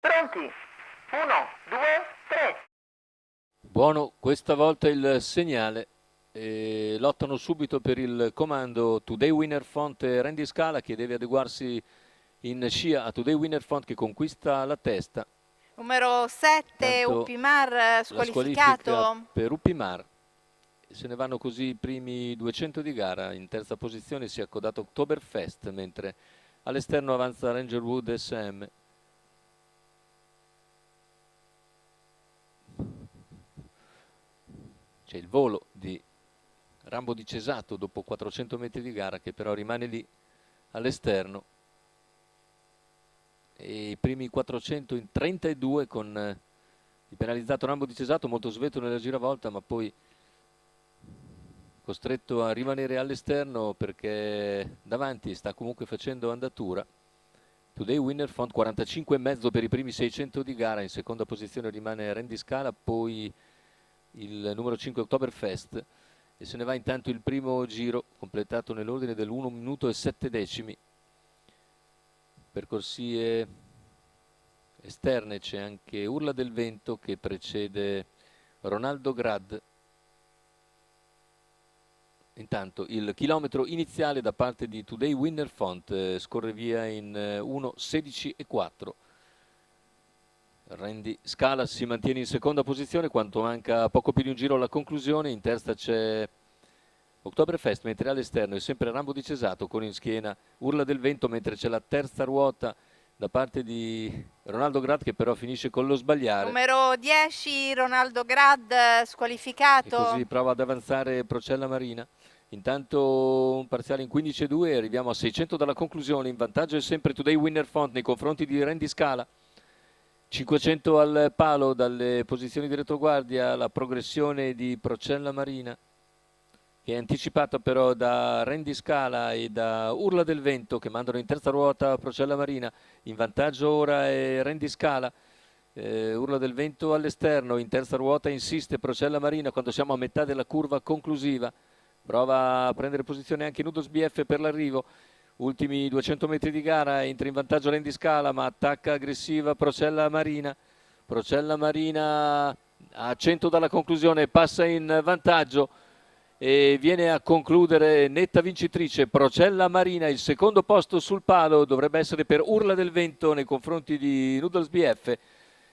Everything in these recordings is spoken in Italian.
Pronti? 1, 2, 3. Buono, questa volta il segnale. Lottano subito per il comando Today Winner Font e Randy Scala, che deve adeguarsi in scia a Today Winner Font, che conquista la testa. Numero 7, Tanto Uppimar la squalifica squalificato. per Uppimar. Se ne vanno così i primi 200 di gara. In terza posizione si è accodato Oktoberfest, mentre all'esterno avanza Rangerwood SM. C'è il volo di Rambo di Cesato dopo 400 metri di gara, che però rimane lì all'esterno, e i primi 400 in 32 con il penalizzato Rambo di Cesato, molto sveto nella giravolta, ma poi costretto a rimanere all'esterno perché davanti sta comunque facendo andatura. Today Winner Font 45,5 per i primi 600 di gara. In seconda posizione rimane Randy Scala, poi il numero 5 Oktoberfest, e se ne va intanto il primo giro completato nell'ordine del 1 minuto e 7 decimi. Per corsie esterne c'è anche Urla del Vento che precede Ronaldo Grad. Intanto il chilometro iniziale da parte di Today Winner Font scorre via in 1:16,4. Randy Scala si mantiene in seconda posizione quanto manca poco più di un giro alla conclusione. In terza c'è Oktoberfest, mentre all'esterno è sempre Rambo di Cesato con in schiena Urla del Vento, mentre c'è la terza ruota da parte di Ronaldo Grad, che però finisce con lo sbagliare. Numero 10, Ronaldo Grad E squalificato. così prova ad avanzare Procella Marina. Intanto un parziale in 15,2, arriviamo a 600 dalla conclusione. In vantaggio è sempre Today Winner Font nei confronti di Randy Scala. 500 al palo dalle posizioni di retroguardia, la progressione di Procella Marina, che è anticipata però da Randy Scala e da Urla del Vento, che mandano in terza ruota Procella Marina. In vantaggio ora è Randy Scala. Urla del Vento all'esterno, in terza ruota insiste Procella Marina quando siamo a metà della curva conclusiva. Prova a prendere posizione anche Nudos BF per l'arrivo. Ultimi 200 metri di gara, entra in vantaggio Randy Scala, ma attacca aggressiva Procella Marina. Procella Marina a 100 dalla conclusione, passa in vantaggio e viene a concludere netta vincitrice Procella Marina. Il secondo posto sul palo dovrebbe essere per Urla del Vento nei confronti di Noodles BF.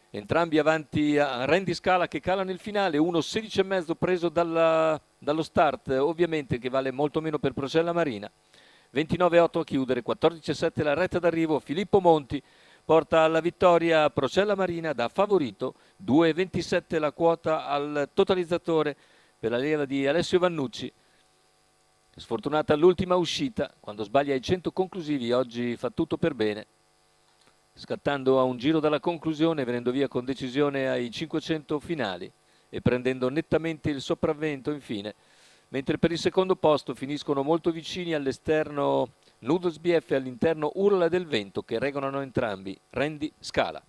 Entrambi avanti a Randy Scala, che cala nel finale, 1:16,5 preso dallo start, ovviamente, che vale molto meno per Procella Marina. 29,8 a chiudere, 14,7 la retta d'arrivo. Filippo Monti porta alla vittoria Procella Marina da favorito, 2,27 la quota al totalizzatore per la leva di Alessio Vannucci. Sfortunata all'ultima uscita, quando sbaglia i 100 conclusivi. Oggi fa tutto per bene, scattando a un giro dalla conclusione, venendo via con decisione ai 500 finali e prendendo nettamente il sopravvento infine, mentre per il secondo posto finiscono molto vicini all'esterno Noodles BF e all'interno Urla del Vento, che regolano entrambi Randy Scala.